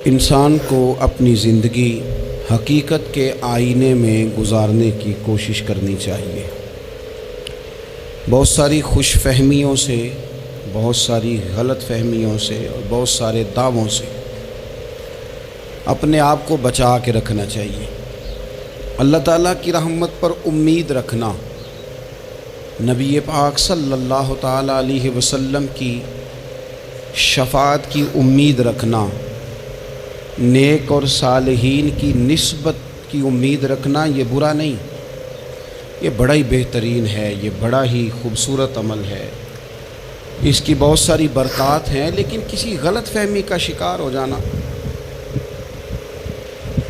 انسان کو اپنی زندگی حقیقت کے آئینے میں گزارنے کی کوشش کرنی چاہیے۔ بہت ساری خوش فہمیوں سے، بہت ساری غلط فہمیوں سے اور بہت سارے دعووں سے اپنے آپ کو بچا کے رکھنا چاہیے۔ اللہ تعالیٰ کی رحمت پر امید رکھنا، نبی پاک صلی اللہ تعالیٰ علیہ وسلم کی شفاعت کی امید رکھنا، نیک اور صالحین کی نسبت کی امید رکھنا، یہ برا نہیں، یہ بڑا ہی بہترین ہے، یہ بڑا ہی خوبصورت عمل ہے، اس کی بہت ساری برکات ہیں۔ لیکن کسی غلط فہمی کا شکار ہو جانا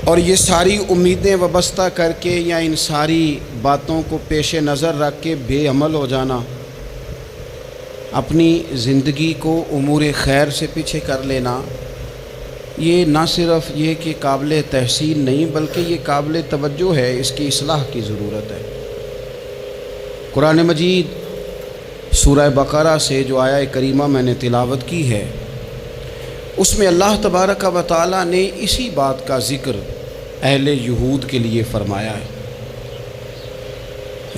اور یہ ساری امیدیں وابستہ کر کے یا ان ساری باتوں کو پیش نظر رکھ کے بے عمل ہو جانا، اپنی زندگی کو امور خیر سے پیچھے کر لینا، یہ نہ صرف یہ کہ قابل تحسین نہیں بلکہ یہ قابل توجہ ہے، اس کی اصلاح کی ضرورت ہے۔ قرآن مجید سورہ بقرہ سے جو آیہ کریمہ میں نے تلاوت کی ہے، اس میں اللہ تبارک و تعالیٰ نے اسی بات کا ذکر اہل یہود کے لیے فرمایا ہے۔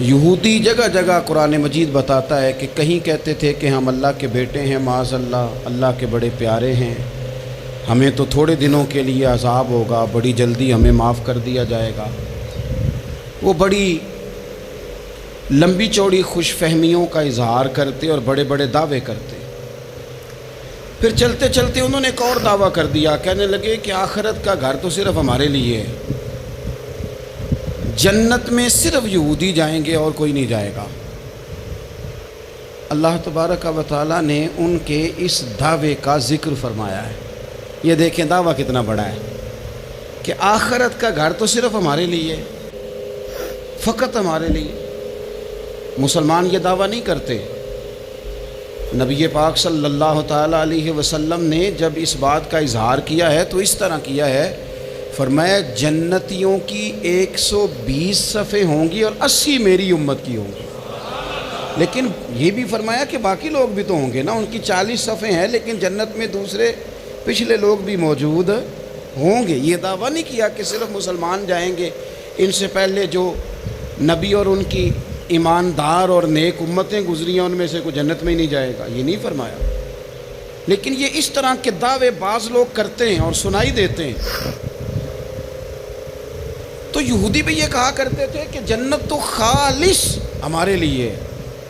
یہودی جگہ جگہ قرآن مجید بتاتا ہے کہ کہیں کہتے تھے کہ ہم اللہ کے بیٹے ہیں، معاذ اللہ، اللہ کے بڑے پیارے ہیں، ہمیں تو تھوڑے دنوں کے لیے عذاب ہوگا، بڑی جلدی ہمیں معاف کر دیا جائے گا۔ وہ بڑی لمبی چوڑی خوش فہمیوں کا اظہار کرتے اور بڑے بڑے دعوے کرتے۔ پھر چلتے چلتے انہوں نے ایک اور دعویٰ کر دیا، کہنے لگے کہ آخرت کا گھر تو صرف ہمارے لیے ہے، جنت میں صرف یہودی جائیں گے اور کوئی نہیں جائے گا۔ اللہ تبارک و تعالیٰ نے ان کے اس دعوے کا ذکر فرمایا ہے۔ یہ دیکھیں دعویٰ کتنا بڑا ہے کہ آخرت کا گھر تو صرف ہمارے لیے، فقط ہمارے لیے۔ مسلمان یہ دعویٰ نہیں کرتے۔ نبی پاک صلی اللہ تعالیٰ علیہ وسلم نے جب اس بات کا اظہار کیا ہے تو اس طرح کیا ہے، فرمایا جنتیوں کی 120 صفیں ہوں گی اور 80 میری امت کی ہوں گی۔ لیکن یہ بھی فرمایا کہ باقی لوگ بھی تو ہوں گے نا، ان کی 40 صفیں ہیں لیکن جنت میں دوسرے پچھلے لوگ بھی موجود ہوں گے۔ یہ دعویٰ نہیں کیا کہ صرف مسلمان جائیں گے، ان سے پہلے جو نبی اور ان کی ایماندار اور نیک امتیں گزری ہیں ان میں سے کوئی جنت میں ہی نہیں جائے گا، یہ نہیں فرمایا۔ لیکن یہ اس طرح کے دعوے بعض لوگ کرتے ہیں اور سنائی دیتے ہیں۔ تو یہودی بھی یہ کہا کرتے تھے کہ جنت تو خالص ہمارے لیے ہے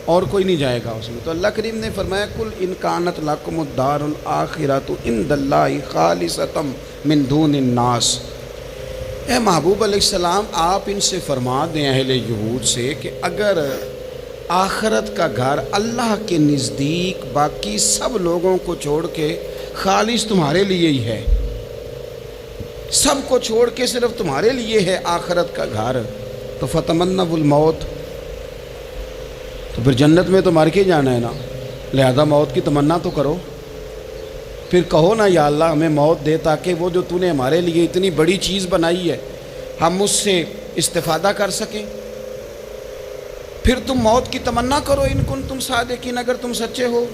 اور کوئی نہیں جائے گا اس میں۔ تو اللہ کریم نے فرمایا کل ان کانت لکم الدار الآخرۃ عند اللہ خالصۃ من دون الناس۔ اے محبوب علیہ السلام، آپ ان سے فرما دیں اہل یہود سے کہ اگر آخرت کا گھر اللہ کے نزدیک باقی سب لوگوں کو چھوڑ کے خالص تمہارے لیے ہی ہے، سب کو چھوڑ کے صرف تمہارے لیے ہے آخرت کا گھر، تو فتمنوا الموت، تو پھر جنت میں تو مر کے جانا ہے نا، لہذا موت کی تمنا تو کرو۔ پھر کہو نا یا اللہ ہمیں موت دے تاکہ وہ جو تو نے ہمارے لیے اتنی بڑی چیز بنائی ہے ہم اس سے استفادہ کر سکیں۔ پھر تم موت کی تمنا کرو ان کنتم صادقین، اگر تم سچے ہو۔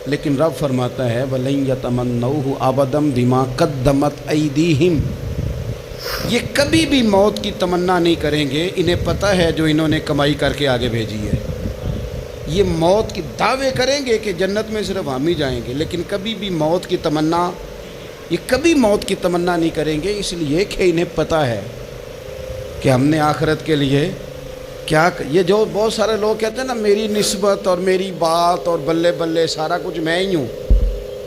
لیکن رب فرماتا ہے وَلَن يَتَمَنَّوْهُ أَبَدًا بِمَا قَدَّمَتْ أَيْدِيهِمْ، یہ کبھی بھی موت کی تمنا نہیں کریں گے، انہیں پتہ ہے جو انہوں نے کمائی کر کے آگے بھیجی ہے۔ یہ موت کی دعوے کریں گے کہ جنت میں صرف ہم ہی جائیں گے، لیکن کبھی بھی موت کی تمنا، یہ کبھی موت کی تمنا نہیں کریں گے، اس لیے کہ انہیں پتہ ہے کہ ہم نے آخرت کے لیے کیا۔ یہ جو بہت سارے لوگ کہتے ہیں نا میری نسبت اور میری بات اور بلے بلے سارا کچھ میں ہی ہوں،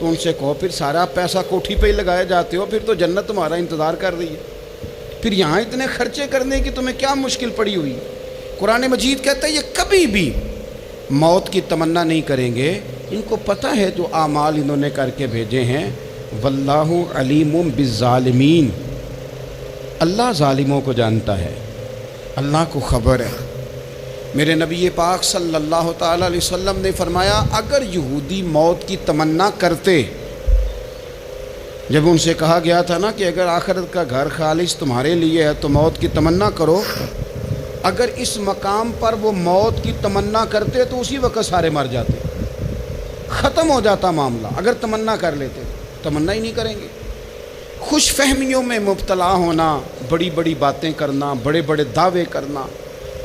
تو ان سے کہو پھر سارا پیسہ کوٹھی پہ ہی لگائے جاتے ہو، پھر تو جنت تمہارا انتظار کر رہی ہے، پھر یہاں اتنے خرچے کرنے کی تمہیں کیا مشکل پڑی ہوئی۔ قرآن مجید کہتا ہے یہ کبھی بھی موت کی تمنا نہیں کریں گے، ان کو پتہ ہے جو اعمال انہوں نے کر کے بھیجے ہیں۔ واللہ علیم بالظالمین، اللہ ظالموں کو جانتا ہے، اللہ کو خبر ہے۔ میرے نبی پاک صلی اللہ تعالیٰ علیہ وسلم نے فرمایا اگر یہودی موت کی تمنا کرتے، جب ان سے کہا گیا تھا نا کہ اگر آخرت کا گھر خالص تمہارے لیے ہے تو موت کی تمنا کرو، اگر اس مقام پر وہ موت کی تمنا کرتے تو اسی وقت سارے مر جاتے، ختم ہو جاتا معاملہ۔ اگر تمنا کر لیتے، تمنا ہی نہیں کریں گے، خوش فہمیوں میں مبتلا ہونا، بڑی بڑی باتیں کرنا، بڑے بڑے دعوے کرنا،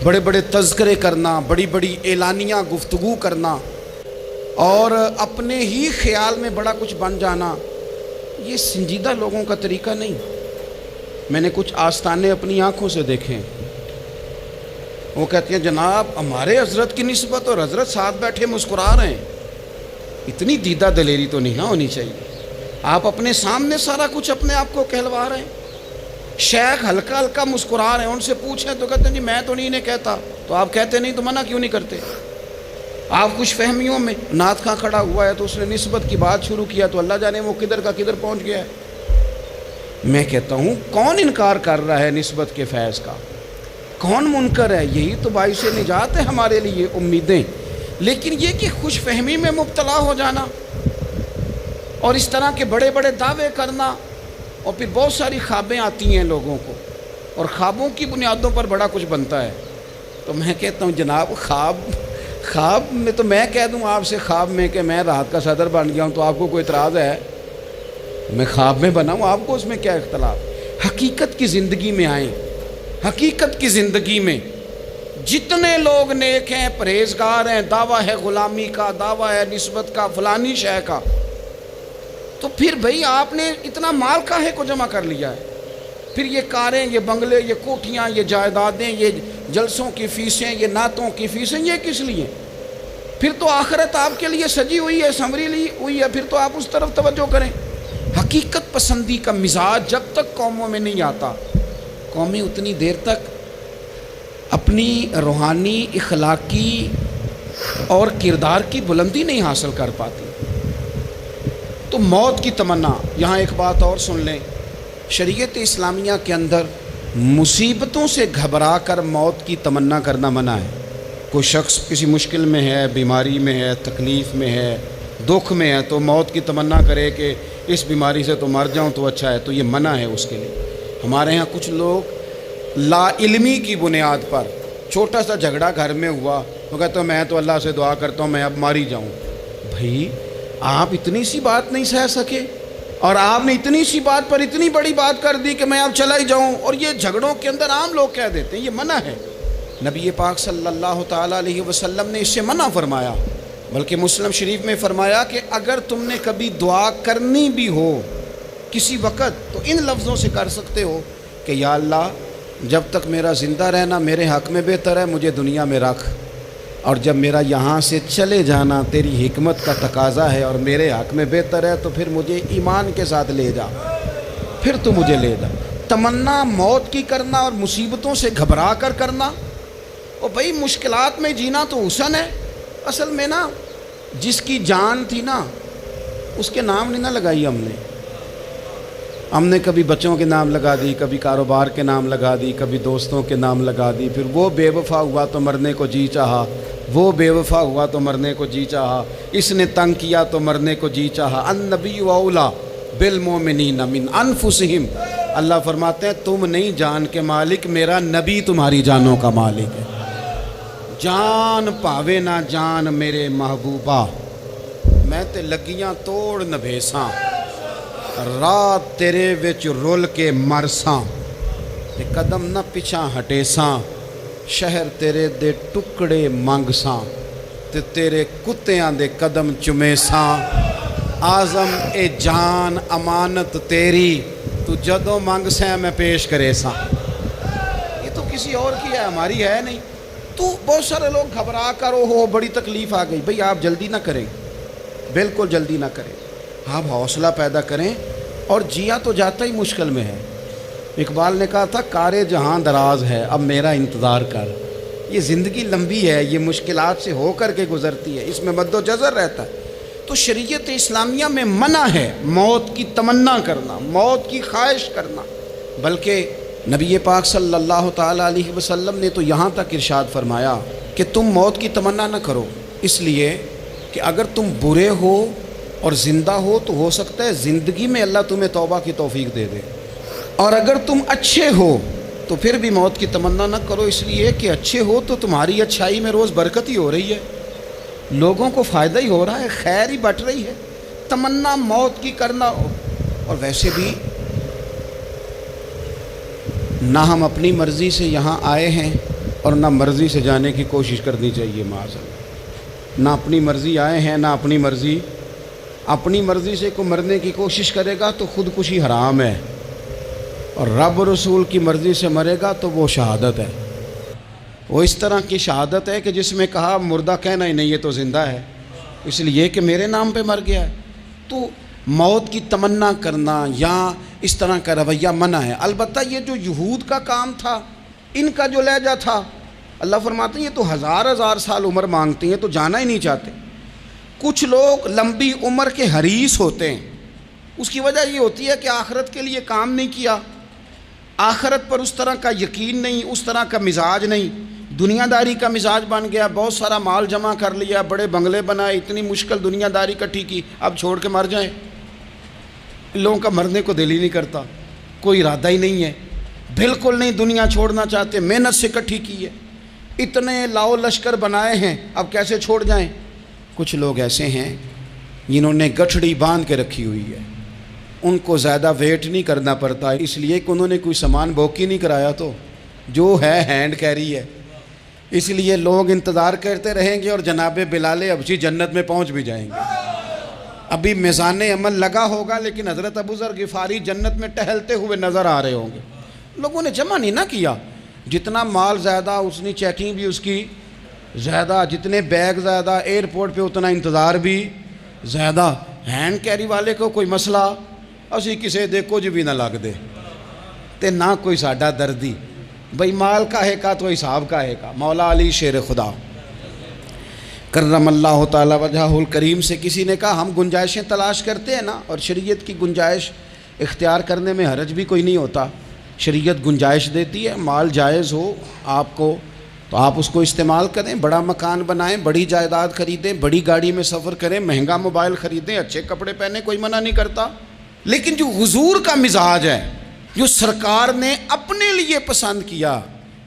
بڑے بڑے تذکرے کرنا، بڑی بڑی اعلانیہ گفتگو کرنا اور اپنے ہی خیال میں بڑا کچھ بن جانا، یہ سنجیدہ لوگوں کا طریقہ نہیں۔ میں نے کچھ آستانے اپنی آنکھوں سے دیکھیں، وہ کہتے ہیں جناب ہمارے حضرت کی نسبت اور حضرت ساتھ بیٹھے مسکرا رہے ہیں۔ اتنی دیدہ دلیری تو نہیں نہ ہونی چاہیے۔ آپ اپنے سامنے سارا کچھ اپنے آپ کو کہلوا رہے ہیں۔ شیخ ہلکا ہلکا مسکرا رہے ہیں، ان سے پوچھیں تو کہتے ہیں جی میں تو نہیں انہیں کہتا، تو آپ کہتے نہیں تو منع کیوں نہیں کرتے؟ آپ خوش فہمیوں میں، نعت خواں کھڑا ہوا ہے تو اس نے نسبت کی بات شروع کیا تو اللہ جانے وہ کدھر کا کدھر پہنچ گیا ہے۔ میں کہتا ہوں کون انکار کر رہا ہے نسبت کے فیض کا؟ کون منکر ہے؟ یہی تو باعث نجات ہے ہمارے لیے، امیدیں۔ لیکن یہ کہ خوش فہمی میں مبتلا ہو جانا اور اس طرح کے بڑے بڑے دعوے کرنا، اور پھر بہت ساری خوابیں آتی ہیں لوگوں کو اور خوابوں کی بنیادوں پر بڑا کچھ بنتا ہے۔ تو میں کہتا ہوں جناب خواب میں تو میں کہہ دوں آپ سے خواب میں کہ میں رات کا صدر بن گیا ہوں تو آپ کو کوئی اعتراض ہے؟ میں خواب میں بنا ہوں، آپ کو اس میں کیا اختلاف؟ حقیقت کی زندگی میں آئیں۔ حقیقت کی زندگی میں جتنے لوگ نیک ہیں، پرہیزگار ہیں، دعویٰ ہے غلامی کا، دعویٰ ہے نسبت کا، فلانی شے کا، تو پھر بھئی آپ نے اتنا مال کاہے کو جمع کر لیا ہے؟ پھر یہ کاریں، یہ بنگلے، یہ کوٹھیاں، یہ جائیدادیں، یہ جلسوں کی فیسیں، یہ نعتوں کی فیسیں، یہ کس لیے؟ پھر تو آخرت آپ کے لیے سجی ہوئی ہے، سنوری ہوئی ہے، پھر تو آپ اس طرف توجہ کریں۔ حقیقت پسندی کا مزاج جب تک قوموں میں نہیں آتا، قومیں اتنی دیر تک اپنی روحانی، اخلاقی اور کردار کی بلندی نہیں حاصل کر پاتی۔ تو موت کی تمنا، یہاں ایک بات اور سن لیں، شریعت اسلامیہ کے اندر مصیبتوں سے گھبرا کر موت کی تمنا کرنا منع ہے۔ کوئی شخص کسی مشکل میں ہے، بیماری میں ہے، تکلیف میں ہے، دکھ میں ہے، تو موت کی تمنا کرے کہ اس بیماری سے تو مر جاؤں تو اچھا ہے، تو یہ منع ہے اس کے لیے۔ ہمارے ہاں کچھ لوگ لا علمی کی بنیاد پر چھوٹا سا جھگڑا گھر میں ہوا تو کہتے ہیں میں تو اللہ سے دعا کرتا ہوں میں اب مر ہی جاؤں۔ بھائی آپ اتنی سی بات نہیں سہ سکے اور آپ نے اتنی سی بات پر اتنی بڑی بات کر دی کہ میں اب چلا ہی جاؤں، اور یہ جھگڑوں کے اندر عام لوگ کہہ دیتے ہیں، یہ منع ہے۔ نبی پاک صلی اللہ تعالیٰ علیہ وسلم نے اس سے منع فرمایا، بلکہ مسلم شریف میں فرمایا کہ اگر تم نے کبھی دعا کرنی بھی ہو کسی وقت تو ان لفظوں سے کر سکتے ہو کہ یا اللہ جب تک میرا زندہ رہنا میرے حق میں بہتر ہے، مجھے دنیا میں رکھ، اور جب میرا یہاں سے چلے جانا تیری حکمت کا تقاضا ہے اور میرے حق میں بہتر ہے تو پھر مجھے ایمان کے ساتھ لے جا، پھر تو مجھے لے جا۔ تمنا موت کی کرنا اور مصیبتوں سے گھبرا کر کرنا، اور بھئی مشکلات میں جینا تو حسن ہے۔ اصل میں نا جس کی جان تھی نا اس کے نام نہیں نہ لگائی ہم نے کبھی بچوں کے نام لگا دی، کبھی کاروبار کے نام لگا دی، کبھی دوستوں کے نام لگا دی، پھر وہ بے وفا ہوا تو مرنے کو جی چاہا، وہ بے وفا ہوا تو مرنے کو جی چاہا، اس نے تنگ کیا تو مرنے کو جی چاہا۔ النبی اولیٰ بالمؤمنین من انفسہم، اللہ فرماتے ہیں تم نہیں جان کے مالک، میرا نبی تمہاری جانوں کا مالک ہے۔ جان پاوے نہ جان میرے محبوبہ، میں تے لگیاں توڑ نبھیساں، رات تیرے وچ رول کے مرساں، تے قدم نہ پچھاں ہٹیساں، شہر تیرے دے ٹکڑے منگساں، تے تیرے کتیاں دے قدم چمیساں۔ آزم اے جان امانت تیری، تو جدوں منگ سیں میں پیش کرے ساں۔ یہ تو کسی اور کی ہے، ہماری ہے نہیں۔ تو بہت سارے لوگ گھبرا کر ہو بڑی تکلیف آ گئی، بھئی آپ جلدی نہ کریں، بالکل جلدی نہ کریں، آپ حوصلہ پیدا کریں، اور جیا تو جاتا ہی مشکل میں ہے۔ اقبال نے کہا تھا کارِ جہاں دراز ہے اب میرا انتظار کر، یہ زندگی لمبی ہے، یہ مشکلات سے ہو کر کے گزرتی ہے، اس میں مد و جزر رہتا ہے۔ تو شریعت اسلامیہ میں منع ہے موت کی تمنا کرنا، موت کی خواہش کرنا، بلکہ نبی پاک صلی اللہ تعالیٰ علیہ وسلم نے تو یہاں تک ارشاد فرمایا کہ تم موت کی تمنا نہ کرو، اس لیے کہ اگر تم برے ہو اور زندہ ہو تو ہو سکتا ہے زندگی میں اللہ تمہیں توبہ کی توفیق دے دے، اور اگر تم اچھے ہو تو پھر بھی موت کی تمنا نہ کرو، اس لیے کہ اچھے ہو تو تمہاری اچھائی میں روز برکت ہی ہو رہی ہے، لوگوں کو فائدہ ہی ہو رہا ہے، خیر ہی بٹ رہی ہے۔ تمنا موت کی کرنا، اور ویسے بھی نہ ہم اپنی مرضی سے یہاں آئے ہیں اور نہ مرضی سے جانے کی کوشش کرنی چاہیے معاذ اللہ۔ نہ اپنی مرضی آئے ہیں نہ اپنی مرضی سے کوئی مرنے کی کوشش کرے گا تو خودکشی حرام ہے، اور رب رسول کی مرضی سے مرے گا تو وہ شہادت ہے۔ وہ اس طرح کی شہادت ہے کہ جس میں کہا مردہ کہنا ہی نہیں، یہ تو زندہ ہے، اس لیے کہ میرے نام پہ مر گیا ہے۔ تو موت کی تمنا کرنا یا اس طرح کا رویہ منع ہے۔ البتہ یہ جو یہود کا کام تھا، ان کا جو لہجہ تھا، اللہ فرماتے ہیں یہ تو ہزار سال عمر مانگتی ہیں تو جانا ہی نہیں چاہتے۔ کچھ لوگ لمبی عمر کے حریص ہوتے ہیں، اس کی وجہ یہ ہوتی ہے کہ آخرت کے لیے کام نہیں کیا، آخرت پر اس طرح کا یقین نہیں، اس طرح کا مزاج نہیں، دنیا داری کا مزاج بن گیا، بہت سارا مال جمع کر لیا، بڑے بنگلے بنائے، اتنی مشکل دنیا داری کٹھی کی، اب چھوڑ کے مر جائیں۔ ان لوگوں کا مرنے کو دل ہی نہیں کرتا، کوئی ارادہ ہی نہیں ہے، بالکل نہیں دنیا چھوڑنا چاہتے، محنت سے کٹھی کی ہے، اتنے لاؤ لشکر بنائے ہیں، اب کیسے چھوڑ جائیں۔ کچھ لوگ ایسے ہیں جنہوں نے گٹھڑی باندھ کے رکھی ہوئی ہے، ان کو زیادہ ویٹ نہیں کرنا پڑتا، اس لیے کہ انہوں نے کوئی سامان بوکی نہیں کرایا، تو جو ہے ہینڈ کیری ہے، اس لیے لوگ انتظار کرتے رہیں گے اور جناب بلال حبشی جنت میں پہنچ بھی جائیں گے۔ ابھی میزان عمل لگا ہوگا لیکن حضرت ابو ذر غفاری جنت میں ٹہلتے ہوئے نظر آ رہے ہوں گے۔ لوگوں نے جمع نہیں نہ کیا، جتنا مال زیادہ اتنی چیکنگ بھی اس کی زیادہ، جتنے بیگ زیادہ، ایئرپورٹ پہ اتنا انتظار بھی زیادہ۔ ہینڈ کیری والے کو کوئی مسئلہ اسی کسے دے کچھ بھی نہ لگ دے تے نہ کوئی ساڈا دردی، بھئی مال کاہے کا تو حساب کاہے کا۔ مولا علی شیر خدا کرم اللہ تعالی وجہہ الکریم سے کسی نے کہا ہم گنجائشیں تلاش کرتے ہیں نا، اور شریعت کی گنجائش اختیار کرنے میں حرج بھی کوئی نہیں ہوتا، شریعت گنجائش دیتی ہے، مال جائز ہو آپ کو تو آپ اس کو استعمال کریں، بڑا مکان بنائیں، بڑی جائیداد خریدیں، بڑی گاڑی میں سفر کریں، مہنگا موبائل خریدیں، اچھے کپڑے پہنیں، کوئی منع نہیں کرتا۔ لیکن جو حضور کا مزاج ہے، جو سرکار نے اپنے لیے پسند کیا،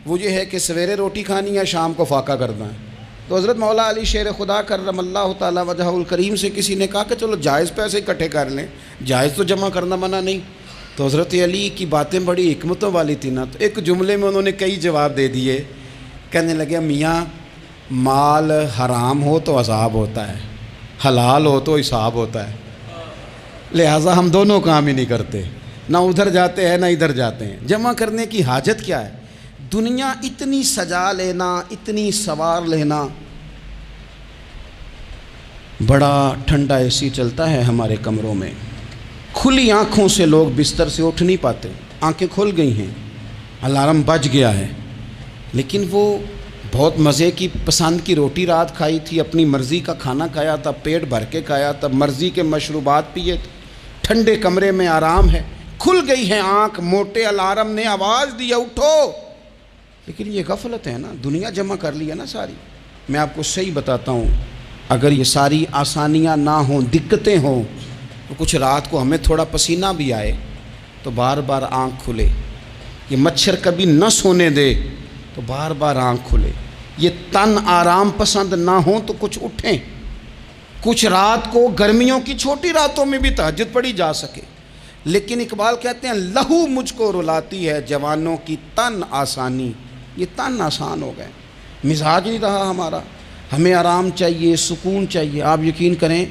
وہ یہ ہے کہ سویرے روٹی کھانی ہے، شام کو فاقہ کرنا ہے۔ تو حضرت مولا علی شیر خدا کرم اللہ تعالی وجہہ الکریم سے کسی نے کہا کہ چلو جائز پیسے اکٹھے کر لیں، جائز تو جمع کرنا منع نہیں۔ تو حضرت علی کی باتیں بڑی حکمتوں والی تھی نا، تو ایک جملے میں انہوں نے کئی جواب دے دیے۔ کہنے لگے میاں مال حرام ہو تو عذاب ہوتا ہے، حلال ہو تو حساب ہوتا ہے، لہٰذا ہم دونوں کام ہی نہیں کرتے، نہ ادھر جاتے ہیں نہ ادھر جاتے ہیں۔ جمع کرنے کی حاجت کیا ہے؟ دنیا اتنی سجا لینا، اتنی سوار لینا، بڑا ٹھنڈا اے سی چلتا ہے ہمارے کمروں میں، کھلی آنکھوں سے لوگ بستر سے اٹھ نہیں پاتے، آنکھیں کھل گئی ہیں، الارم بج گیا ہے، لیکن وہ بہت مزے کی پسند کی روٹی رات کھائی تھی، اپنی مرضی کا کھانا کھایا تھا، پیٹ بھر کے کھایا تھا، مرضی کے مشروبات پیے تھے، ٹھنڈے کمرے میں آرام ہے، کھل گئی ہے آنکھ، موٹے الارم نے آواز دیا اٹھو، لیکن یہ غفلت ہے نا، دنیا جمع کر لی ہے نا ساری۔ میں آپ کو صحیح بتاتا ہوں، اگر یہ ساری آسانیاں نہ ہوں، دقتیں ہوں، تو کچھ رات کو ہمیں تھوڑا پسینہ بھی آئے تو بار بار آنکھ کھلے، یہ مچھر کبھی نہ سونے دے تو بار بار آنکھ کھلے، یہ تن آرام پسند نہ ہوں تو کچھ اٹھیں، کچھ رات کو گرمیوں کی چھوٹی راتوں میں بھی تہجد پڑھی جا سکے۔ لیکن اقبال کہتے ہیں لہو مجھ کو رلاتی ہے جوانوں کی تن آسانی، یہ تن آسان ہو گئے، مزاج نہیں رہا ہمارا، ہمیں آرام چاہیے، سکون چاہیے۔ آپ یقین کریں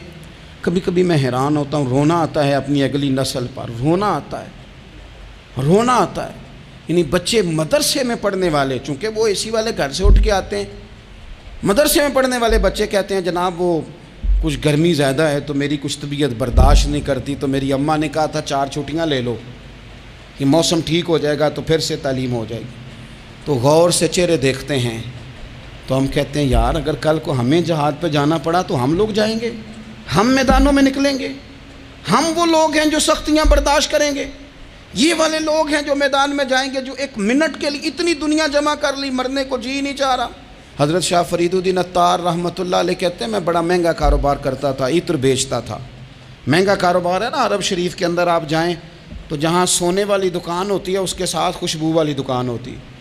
کبھی کبھی میں حیران ہوتا ہوں، رونا آتا ہے اپنی اگلی نسل پر، رونا آتا ہے، یعنی بچے مدرسے میں پڑھنے والے، چونکہ وہ اے سی والے گھر سے اٹھ کے آتے ہیں، مدرسے میں پڑھنے والے بچے کہتے ہیں جناب وہ کچھ گرمی زیادہ ہے تو میری کچھ طبیعت برداشت نہیں کرتی، تو میری اماں نے کہا تھا 4 چھٹیاں لے لو، یہ موسم ٹھیک ہو جائے گا تو پھر سے تعلیم ہو جائے گی۔ تو غور سے چہرے دیکھتے ہیں تو ہم کہتے ہیں یار اگر کل کو ہمیں جہاد پہ جانا پڑا تو ہم لوگ جائیں گے، ہم میدانوں میں نکلیں گے، ہم وہ لوگ ہیں جو سختیاں برداشت کریں گے، یہ والے لوگ ہیں جو میدان میں جائیں گے جو 1 منٹ کے لیے اتنی دنیا جمع کر لی، مرنے کو جی نہیں چاہ رہا۔ حضرت شاہ فرید الدین عطار رحمۃ اللہ علیہ کہتے ہیں میں بڑا مہنگا کاروبار کرتا تھا، عطر بیچتا تھا، مہنگا کاروبار ہے نا، عرب شریف کے اندر آپ جائیں تو جہاں سونے والی دکان ہوتی ہے اس کے ساتھ خوشبو والی دکان ہوتی ہے،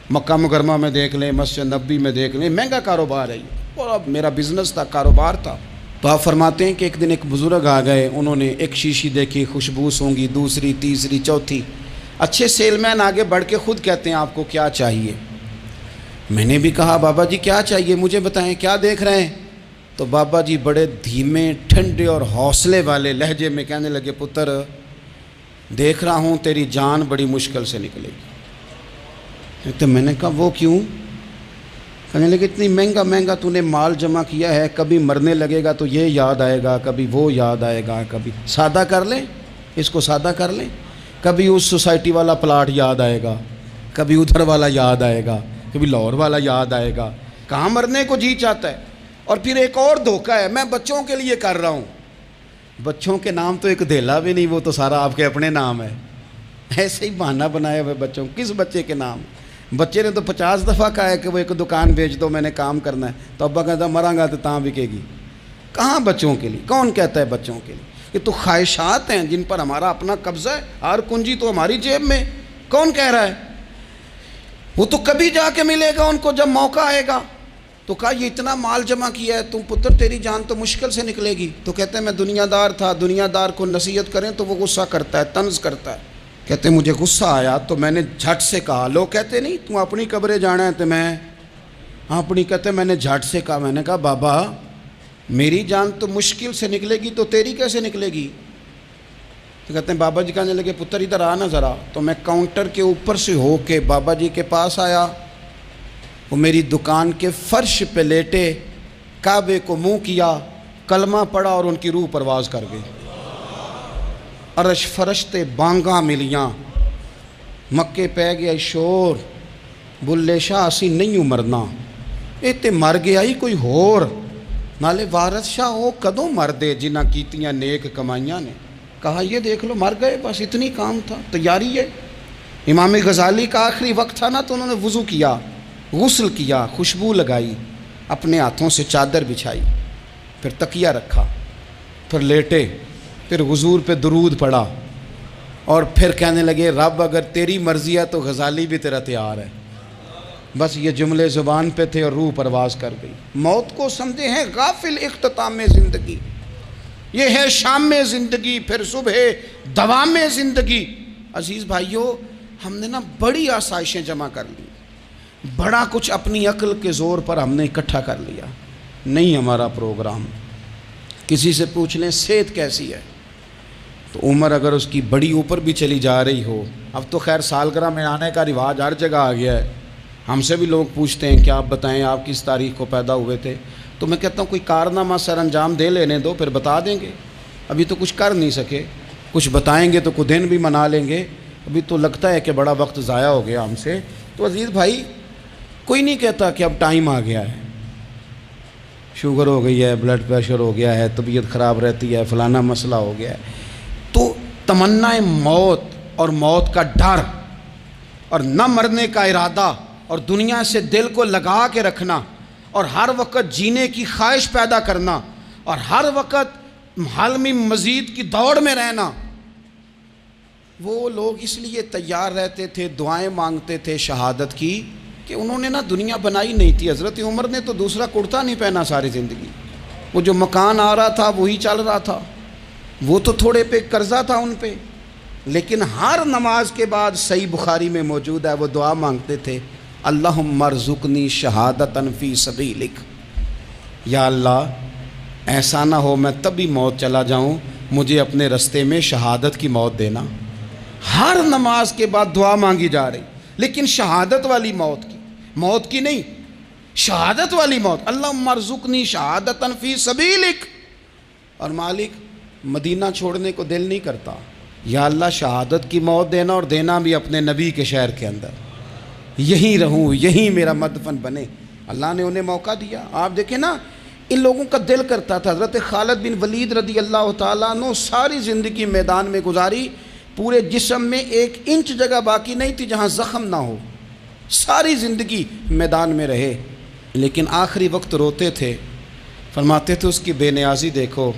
مکہ مکرمہ میں دیکھ لیں، مسجد نبوی میں دیکھ لیں، مہنگا کاروبار ہے یہ، اور اب میرا بزنس تھا، کاروبار تھا۔ تو آپ فرماتے ہیں کہ ایک دن ایک بزرگ آ گئے، انہوں نے ایک شیشی دیکھی، خوشبو سونگی، دوسری، تیسری، چوتھی، اچھے سیل مین آگے بڑھ کے خود کہتے ہیں آپ کو کیا چاہیے. میں نے بھی کہا بابا جی کیا چاہیے مجھے بتائیں, کیا دیکھ رہے ہیں؟ تو بابا جی بڑے دھیمے ٹھنڈے اور حوصلے والے لہجے میں کہنے لگے, پتر دیکھ رہا ہوں تیری جان بڑی مشکل سے نکلے گی. تو میں نے کہا وہ کیوں؟ کہنے لگے اتنی مہنگا مہنگا تو نے مال جمع کیا ہے, کبھی مرنے لگے گا تو یہ یاد آئے گا, کبھی وہ یاد آئے گا, کبھی سادہ کر لیں اس کو سادہ کر لیں, کبھی اس سوسائٹی والا پلاٹ یاد آئے گا, کبھی ادھر والا یاد آئے گا, کبھی لاہور والا یاد آئے گا. کہاں مرنے کو جی چاہتا ہے. اور پھر ایک اور دھوکہ ہے, میں بچوں کے لیے کر رہا ہوں. بچوں کے نام تو ایک دھیلا بھی نہیں, وہ تو سارا آپ کے اپنے نام ہے. ایسے ہی بہانہ بنائے ہوئے بچوں, کس بچے کے نام؟ بچے نے تو 50 دفعہ کہا ہے کہ وہ ایک دکان بیچ دو, میں نے کام کرنا ہے. تو ابا کہتا مراں گا تو تاں بکے گی. کہاں بچوں کے لیے؟ کون کہتا ہے بچوں کے لیے؟ یہ تو خواہشات ہیں جن پر ہمارا اپنا قبضہ ہے, ہر کنجی تو ہماری جیب میں. کون کہہ رہا ہے؟ وہ تو کبھی جا کے ملے گا ان کو جب موقع آئے گا. تو کہا یہ اتنا مال جمع کیا ہے, تم پتر تیری جان تو مشکل سے نکلے گی. تو کہتے ہیں میں دنیا دار تھا, دنیا دار کو نصیحت کریں تو وہ غصہ کرتا ہے, طنز کرتا ہے. کہتے ہیں مجھے غصہ آیا تو میں نے جھٹ سے کہا, لوگ کہتے نہیں تم اپنی قبریں جانا ہے تو میں اپنی, کہتے میں نے جھٹ سے کہا, میں نے کہا بابا میری جان تو مشکل سے نکلے گی تو تیری کیسے نکلے گی؟ تو کہتے ہیں بابا جی کہنے لگے پتر ادھر آ نا ذرا. تو میں کاؤنٹر کے اوپر سے ہو کے بابا جی کے پاس آیا. وہ میری دکان کے فرش پہ لیٹے, کعبے کو منہ کیا, کلمہ پڑھا اور ان کی روح پرواز کر گئی. عرش فرشتے بانگاں ملیاں, مکے پہ گیا شور, بلے شاہ اسی نہیں ہوں مرنا, اے تے مر گیا ہی کوئی ہور, نالے وارث شاہ وہ کدوں مر دے جنہ کیتیاں نیک کمائیاں نے. کہا یہ دیکھ لو مر گئے, بس اتنی کام تھا, تیاری ہے. امام غزالی کا آخری وقت تھا نا, تو انہوں نے وضو کیا, غسل کیا, خوشبو لگائی, اپنے ہاتھوں سے چادر بچھائی, پھر تکیہ رکھا, پھر لیٹے, پھر حضور پہ درود پڑھا, اور پھر کہنے لگے رب اگر تیری مرضی ہے تو غزالی بھی تیرا تیار ہے. بس یہ جملے زبان پہ تھے اور روح پرواز کر گئی. موت کو سمجھے ہیں غافل اختتام زندگی, یہ ہے شام زندگی, پھر صبح دوام زندگی. عزیز بھائیو, ہم نے نا بڑی آسائشیں جمع کر لی, بڑا کچھ اپنی عقل کے زور پر ہم نے اکٹھا کر لیا. نہیں ہمارا پروگرام. کسی سے پوچھ لیں صحت کیسی ہے, تو عمر اگر اس کی بڑی اوپر بھی چلی جا رہی ہو, اب تو خیر سالگرہ میں آنے کا رواج ہر جگہ آ گیا ہے, ہم سے بھی لوگ پوچھتے ہیں کہ آپ بتائیں آپ کس تاریخ کو پیدا ہوئے تھے, تو میں کہتا ہوں کوئی کارنامہ سر انجام دے لینے دو, پھر بتا دیں گے. ابھی تو کچھ کر نہیں سکے, کچھ بتائیں گے تو کچھ دن بھی منا لیں گے, ابھی تو لگتا ہے کہ بڑا وقت ضائع ہو گیا ہم سے. تو عزیز بھائی کوئی نہیں کہتا کہ اب ٹائم آ گیا ہے, شوگر ہو گئی ہے, بلڈ پریشر ہو گیا ہے, طبیعت خراب رہتی ہے, فلانا مسئلہ ہو گیا ہے. تو تمنا موت اور موت کا ڈر اور نہ مرنے کا ارادہ اور دنیا سے دل کو لگا کے رکھنا اور ہر وقت جینے کی خواہش پیدا کرنا اور ہر وقت حال میں مزید کی دوڑ میں رہنا, وہ لوگ اس لیے تیار رہتے تھے, دعائیں مانگتے تھے شہادت کی, کہ انہوں نے نا دنیا بنائی نہیں تھی. حضرت عمر نے تو دوسرا کرتا نہیں پہنا ساری زندگی, وہ جو مکان آ رہا تھا وہی چل رہا تھا, وہ تو تھوڑے پہ قرضہ تھا ان پہ, لیکن ہر نماز کے بعد صحیح بخاری میں موجود ہے وہ دعا مانگتے تھے, اللہم ارزقنی شہادتاً فی سبیلک, یا اللہ ایسا نہ ہو میں تب بھی موت چلا جاؤں, مجھے اپنے رستے میں شہادت کی موت دینا. ہر نماز کے بعد دعا مانگی جا رہی, لیکن شہادت والی موت کی نہیں, شہادت والی موت. اللہم ارزقنی شہادتاً فی سبیلک. اور مالک مدینہ چھوڑنے کو دل نہیں کرتا, یا اللہ شہادت کی موت دینا, اور دینا بھی اپنے نبی کے شہر کے اندر, یہیں رہوں, یہیں میرا مدفن بنے. اللہ نے انہیں موقع دیا. آپ دیکھیں نا ان لوگوں کا دل کرتا تھا. حضرت خالد بن ولید رضی اللہ تعالیٰ عنہ ساری زندگی میدان میں گزاری, پورے جسم میں 1 انچ جگہ باقی نہیں تھی جہاں زخم نہ ہو, ساری زندگی میدان میں رہے, لیکن آخری وقت روتے تھے, فرماتے تھے اس کی بے نیازی دیکھو,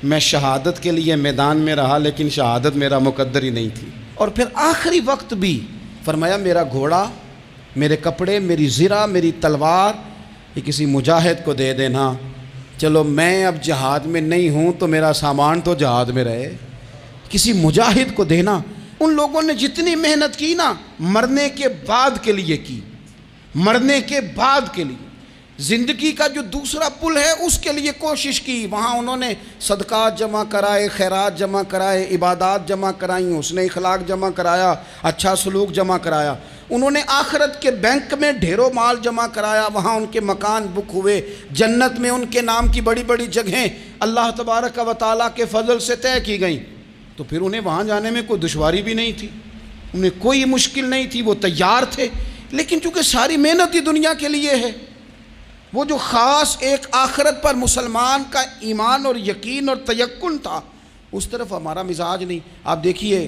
میں شہادت کے لیے میدان میں رہا لیکن شہادت میرا مقدر ہی نہیں تھی. اور پھر آخری وقت بھی فرمایا میرا گھوڑا, میرے کپڑے, میری زرہ, میری تلوار یہ کسی مجاہد کو دے دینا, چلو میں اب جہاد میں نہیں ہوں تو میرا سامان تو جہاد میں رہے, کسی مجاہد کو دینا. ان لوگوں نے جتنی محنت کی نا مرنے کے بعد کے لیے کی، مرنے کے بعد کے لیے زندگی کا جو دوسرا پل ہے اس کے لیے کوشش کی، وہاں انہوں نے صدقات جمع کرائے، خیرات جمع کرائے، عبادات جمع کرائیں، حسن اخلاق جمع کرایا، اچھا سلوک جمع کرایا، انہوں نے آخرت کے بینک میں ڈھیروں مال جمع کرایا، وہاں ان کے مکان بک ہوئے، جنت میں ان کے نام کی بڑی بڑی جگہیں اللہ تبارک و تعالیٰ کے فضل سے طے کی گئیں، تو پھر انہیں وہاں جانے میں کوئی دشواری بھی نہیں تھی، انہیں کوئی مشکل نہیں تھی، وہ تیار تھے۔ لیکن چونکہ ساری محنت ہی دنیا کے لیے ہے، وہ جو خاص ایک آخرت پر مسلمان کا ایمان اور یقین اور تیقن تھا، اس طرف ہمارا مزاج نہیں۔ آپ دیکھیے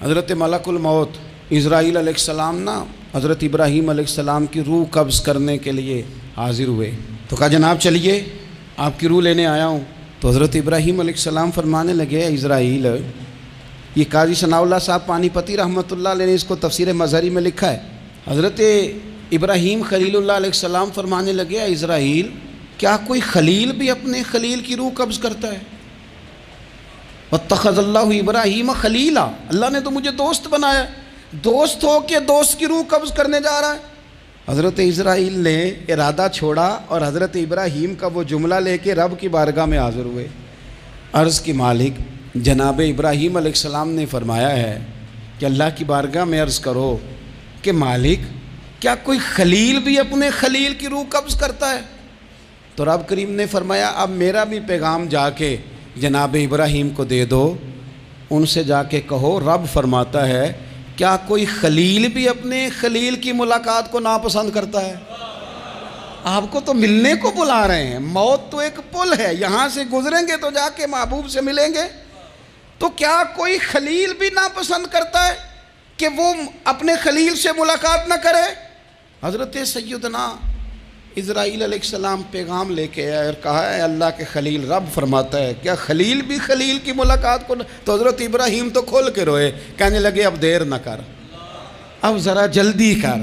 حضرت ملک الموت اسرائیل علیہ السلام نا حضرت ابراہیم علیہ السلام کی روح قبض کرنے کے لیے حاضر ہوئے، تو کہا جناب چلیے آپ کی روح لینے آیا ہوں۔ تو حضرت ابراہیم علیہ السلام فرمانے لگے اسرائیل، یہ قاضی ثناء اللہ صاحب پانی پتی رحمۃ اللہ علیہ نے اس کو تفسیر مظہری میں لکھا ہے، حضرت ابراہیم خلیل اللہ علیہ السلام فرمانے لگے اسرائیل کیا کوئی خلیل بھی اپنے خلیل کی روح قبض کرتا ہے؟ وَاتَّخَذَ اللَّهُ ابراہیم خلیلا، اللہ نے تو مجھے دوست بنایا، دوست ہو کے دوست کی روح قبض کرنے جا رہا ہے۔ حضرت اسرائیل نے ارادہ چھوڑا اور حضرت ابراہیم کا وہ جملہ لے کے رب کی بارگاہ میں حاضر ہوئے، عرض کی مالک جناب ابراہیم علیہ السلام نے فرمایا ہے کہ اللہ کی بارگاہ میں عرض کرو کہ مالک کیا کوئی خلیل بھی اپنے خلیل کی روح قبض کرتا ہے؟ تو رب کریم نے فرمایا اب میرا بھی پیغام جا کے جناب ابراہیم کو دے دو، ان سے جا کے کہو رب فرماتا ہے کیا کوئی خلیل بھی اپنے خلیل کی ملاقات کو ناپسند کرتا ہے؟ آپ کو تو ملنے کو بلا رہے ہیں، موت تو ایک پل ہے، یہاں سے گزریں گے تو جا کے محبوب سے ملیں گے، تو کیا کوئی خلیل بھی ناپسند کرتا ہے کہ وہ اپنے خلیل سے ملاقات نہ کرے؟ حضرت سیدنا اسرائیل علیہ السلام پیغام لے کے آئے اور کہا ہے اللہ کے خلیل رب فرماتا ہے کیا خلیل بھی خلیل کی ملاقات کو تو حضرت ابراہیم تو کھول کے روئے، کہنے لگے اب دیر نہ کر، اب ذرا جلدی کر،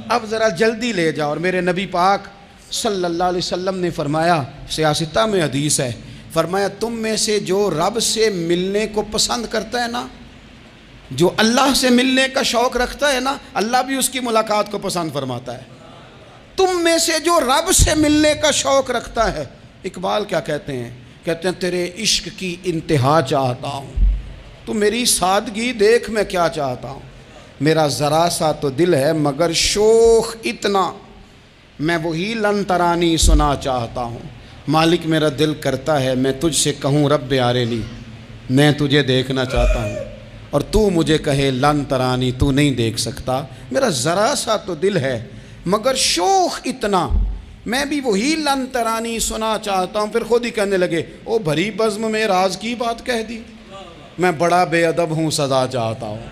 اب ذرا جلدی لے جا۔ اور میرے نبی پاک صلی اللہ علیہ وسلم نے فرمایا، سیاستہ میں حدیث ہے، فرمایا تم میں سے جو رب سے ملنے کو پسند کرتا ہے نا، جو اللہ سے ملنے کا شوق رکھتا ہے نا، اللہ بھی اس کی ملاقات کو پسند فرماتا ہے۔ تم میں سے جو رب سے ملنے کا شوق رکھتا ہے، اقبال کیا کہتے ہیں؟ کہتے ہیں تیرے عشق کی انتہا چاہتا ہوں، تو میری سادگی دیکھ میں کیا چاہتا ہوں، میرا ذرا سا تو دل ہے مگر شوق اتنا، میں وہی لن ترانی سنا چاہتا ہوں، مالک میرا دل کرتا ہے میں تجھ سے کہوں رب آرینی، میں تجھے دیکھنا چاہتا ہوں، اور تو مجھے کہے لن ترانی تو نہیں دیکھ سکتا، میرا ذرا سا تو دل ہے مگر شوق اتنا، میں بھی وہی لن ترانی سنا چاہتا ہوں۔ پھر خود ہی کہنے لگے او بھری بزم میں راز کی بات کہہ دی، میں بڑا بے ادب ہوں سزا چاہتا ہوں۔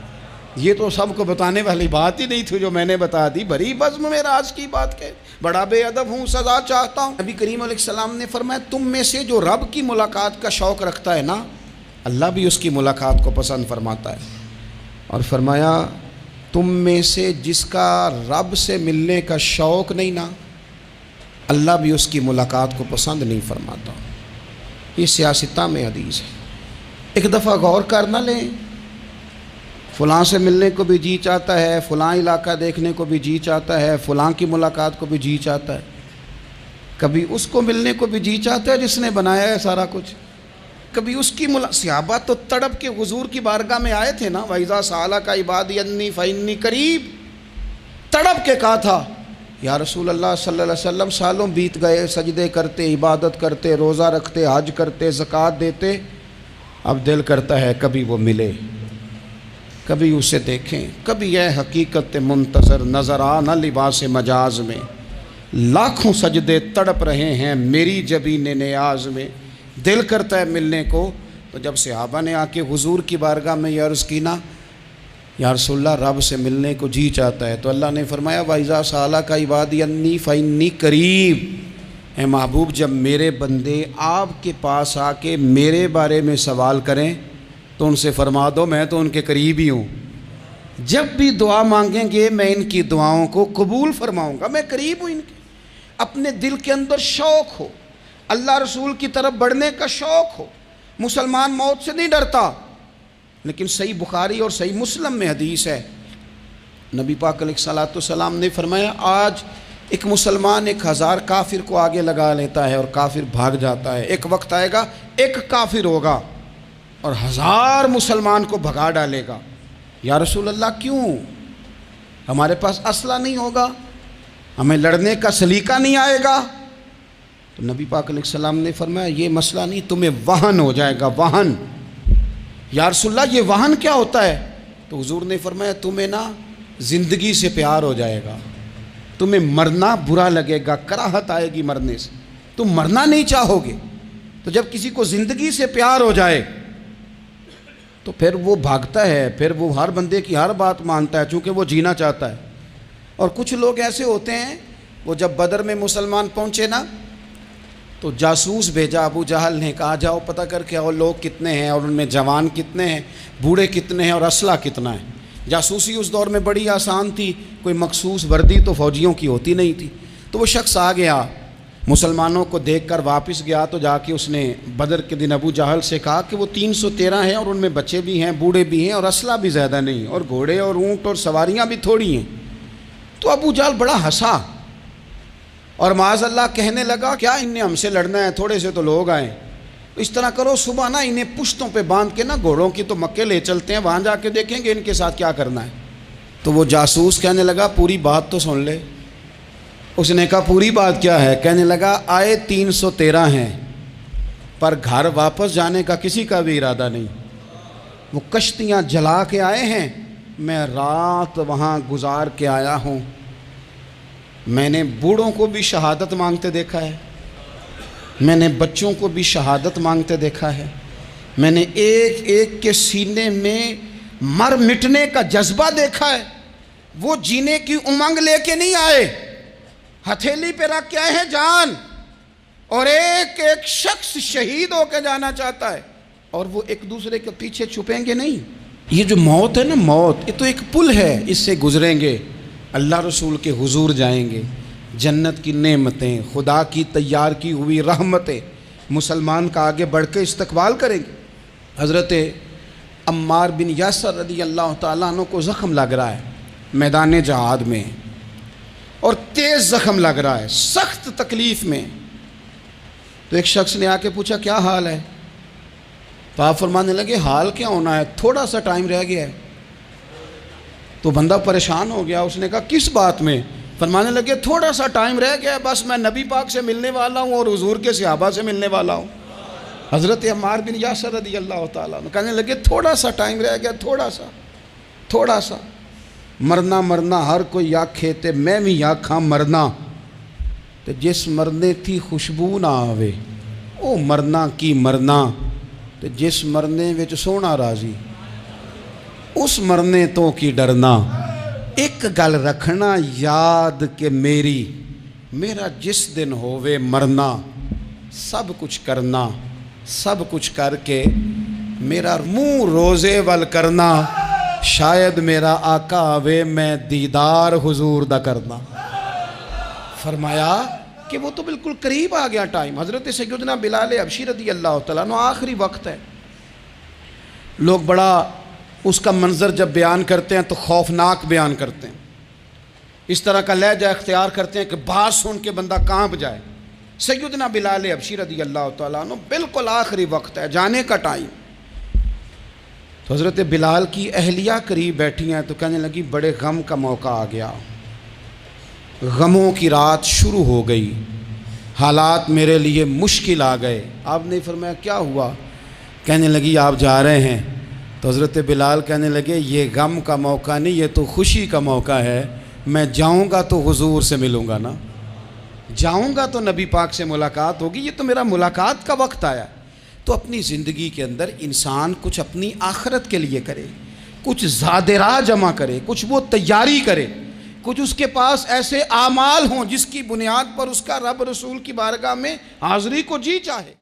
یہ تو سب کو بتانے والی بات ہی نہیں تھی جو میں نے بتا دی، بھری بزم میں راز کی بات کہہ، بڑا بے ادب ہوں سزا چاہتا ہوں۔ نبی کریم علیہ السلام نے فرمایا تم میں سے جو رب کی ملاقات کا شوق رکھتا ہے نا، اللہ بھی اس کی ملاقات کو پسند فرماتا ہے۔ اور فرمایا تم میں سے جس کا رب سے ملنے کا شوق نہیں نا، اللہ بھی اس کی ملاقات کو پسند نہیں فرماتا۔ یہ سیاستہ میں حدیث ہے۔ ایک دفعہ غور کر نہ لیں، فلاں سے ملنے کو بھی جی چاہتا ہے، فلاں علاقہ دیکھنے کو بھی جی چاہتا ہے، فلاں کی ملاقات کو بھی جی چاہتا ہے، کبھی اس کو ملنے کو بھی جی چاہتا ہے جس نے بنایا ہے سارا کچھ، کبھی اس کی صحابہ تو تڑپ کے حضور کی بارگاہ میں آئے تھے نا، وَإِذَا سَأَلَكَ عِبَادِي عَنِّي فَإِنِّي قَرِيبٌ، تڑپ کے کہا تھا یا رسول اللہ صلی اللہ علیہ وسلم سالوں بیت گئے، سجدے کرتے، عبادت کرتے، روزہ رکھتے، حج کرتے، زکوٰۃ دیتے، اب دل کرتا ہے کبھی وہ ملے، کبھی اسے دیکھیں، کبھی یہ حقیقت منتظر نظر آنا لباس مجاز میں، لاکھوں سجدے تڑپ رہے ہیں میری جبین نیاز میں، دل کرتا ہے ملنے کو۔ تو جب صحابہ نے آ کے حضور کی بارگاہ میں یہ عرض کی نا یا رسول اللہ رب سے ملنے کو جی چاہتا ہے، تو اللہ نے فرمایا وَإِذَا سَأَلَكَ عِبَادِي عَنِّي فَإِنِّي قَرِيبٌ، اے محبوب جب میرے بندے آپ کے پاس آ کے میرے بارے میں سوال کریں تو ان سے فرما دو میں تو ان کے قریب ہی ہوں، جب بھی دعا مانگیں گے میں ان کی دعاؤں کو قبول فرماؤں گا، میں قریب ہوں ان کے۔ اپنے دل کے اندر شوق ہو، اللہ رسول کی طرف بڑھنے کا شوق ہو، مسلمان موت سے نہیں ڈرتا، لیکن صحیح بخاری اور صحیح مسلم میں حدیث ہے، نبی پاک علیہ الصلوۃ والسلام نے فرمایا آج ایک مسلمان 1000 کافر کو آگے لگا لیتا ہے اور کافر بھاگ جاتا ہے، ایک وقت آئے گا ایک کافر ہوگا اور 1000 مسلمان کو بھگا ڈالے گا۔ یا رسول اللہ کیوں؟ ہمارے پاس اسلحہ نہیں ہوگا، ہمیں لڑنے کا سلیقہ نہیں آئے گا؟ تو نبی پاک علیہ السلام نے فرمایا یہ مسئلہ نہیں، تمہیں وہن ہو جائے گا، وہن۔ یا رسول اللہ یہ وہن کیا ہوتا ہے؟ تو حضور نے فرمایا تمہیں نا زندگی سے پیار ہو جائے گا، تمہیں مرنا برا لگے گا، کراہت آئے گی مرنے سے، تم مرنا نہیں چاہو گے۔ تو جب کسی کو زندگی سے پیار ہو جائے تو پھر وہ بھاگتا ہے، پھر وہ ہر بندے کی ہر بات مانتا ہے چونکہ وہ جینا چاہتا ہے۔ اور کچھ لوگ ایسے ہوتے ہیں، وہ جب بدر میں مسلمان پہنچے نا تو جاسوس بھیجا ابو جہل نے، کہا جاؤ پتہ کر کے آؤ لوگ کتنے ہیں اور ان میں جوان کتنے ہیں، بوڑھے کتنے ہیں اور اسلحہ کتنا ہے۔ جاسوسی اس دور میں بڑی آسان تھی، کوئی مخصوص وردی تو فوجیوں کی ہوتی نہیں تھی۔ تو وہ شخص آ گیا، مسلمانوں کو دیکھ کر واپس گیا تو جا کے اس نے بدر کے دن ابو جہل سے کہا کہ وہ 313 ہیں اور ان میں بچے بھی ہیں، بوڑھے بھی ہیں اور اسلحہ بھی زیادہ نہیں، اور گھوڑے اور اونٹ اور سواریاں بھی تھوڑی ہیں۔ تو ابو جہل بڑا ہنسا اور معاذ اللہ کہنے لگا کیا ان نے ہم سے لڑنا ہے، تھوڑے سے تو لوگ آئیں، اس طرح کرو صبح نا انہیں پشتوں پہ باندھ کے نا گھوڑوں کی تو مکے لے چلتے ہیں، وہاں جا کے دیکھیں گے ان کے ساتھ کیا کرنا ہے۔ تو وہ جاسوس کہنے لگا پوری بات تو سن لے۔ اس نے کہا پوری بات کیا ہے؟ کہنے لگا آئے 313 ہیں پر گھر واپس جانے کا کسی کا بھی ارادہ نہیں، وہ کشتیاں جلا کے آئے ہیں، میں رات وہاں گزار کے آیا ہوں، میں نے بوڑھوں کو بھی شہادت مانگتے دیکھا ہے، میں نے بچوں کو بھی شہادت مانگتے دیکھا ہے، میں نے ایک ایک کے سینے میں مر مٹنے کا جذبہ دیکھا ہے، وہ جینے کی امنگ لے کے نہیں آئے، ہتھیلی پہ رکھ کے آئے ہیں جان، اور ایک ایک شخص شہید ہو کے جانا چاہتا ہے، اور وہ ایک دوسرے کے پیچھے چھپیں گے نہیں۔ یہ جو موت ہے نا، موت یہ تو ایک پل ہے، اس سے گزریں گے، اللہ رسول کے حضور جائیں گے، جنت کی نعمتیں، خدا کی تیار کی ہوئی رحمتیں مسلمان کا آگے بڑھ کے استقبال کریں گے۔ حضرت عمار بن یاسر رضی اللہ تعالیٰ عنہ کو زخم لگ رہا ہے میدان جہاد میں، اور تیز زخم لگ رہا ہے، سخت تکلیف میں۔ تو ایک شخص نے آ کے پوچھا کیا حال ہے؟ تو آپ فرمانے لگے حال کیا ہونا ہے، تھوڑا سا ٹائم رہ گیا ہے۔ تو بندہ پریشان ہو گیا، اس نے کہا کس بات میں؟ فرمانے لگے تھوڑا سا ٹائم رہ گیا ہے، بس میں نبی پاک سے ملنے والا ہوں اور حضور کے صحابہ سے ملنے والا ہوں۔ حضرت عمار بن یاسر رضی اللہ تعالیٰ عنہ کہنے لگے تھوڑا سا ٹائم رہ گیا، تھوڑا سا مرنا مرنا ہر کوئی آکھے تے میں بھی آکھاں مرنا، تے جس مرنے تھی خوشبو نہ آوے او مرنا کی مرنا، تے جس مرنے وچ سونا راضی اس مرنے تو کی ڈرنا۔ ایک گل رکھنا یاد کہ میرا جس دن ہووے مرنا، سب کچھ کرنا، سب کچھ کر کے میرا منہ روزے ول کرنا، شاید میرا آقا آوے میں دیدار حضور دا کرنا۔ فرمایا کہ وہ تو بالکل قریب آ گیا ٹائم۔ حضرت سیدنا بلال حبشی رضی اللہ تعالیٰ عنہ آخری وقت ہے، لوگ بڑا اس کا منظر جب بیان کرتے ہیں تو خوفناک بیان کرتے ہیں، اس طرح کا لہجہ اختیار کرتے ہیں کہ بات سن کے بندہ کانپ جائے۔ سیدنا بلال حبشی رضی اللہ تعالیٰ عنہ بالکل آخری وقت ہے، جانے کا ٹائم۔ تو حضرت بلال کی اہلیہ قریب بیٹھی ہیں تو کہنے لگی بڑے غم کا موقع آ گیا، غموں کی رات شروع ہو گئی، حالات میرے لیے مشکل آ گئے۔ آپ نے فرمایا کیا ہوا؟ کہنے لگی آپ جا رہے ہیں؟ تو حضرت بلال کہنے لگے یہ غم کا موقع نہیں، یہ تو خوشی کا موقع ہے، میں جاؤں گا تو حضور سے ملوں گا نا، جاؤں گا تو نبی پاک سے ملاقات ہوگی، یہ تو میرا ملاقات کا وقت آیا۔ تو اپنی زندگی کے اندر انسان کچھ اپنی آخرت کے لیے کرے، کچھ زاد راہ جمع کرے، کچھ وہ تیاری کرے، کچھ اس کے پاس ایسے اعمال ہوں جس کی بنیاد پر اس کا رب رسول کی بارگاہ میں حاضری کو جی چاہے۔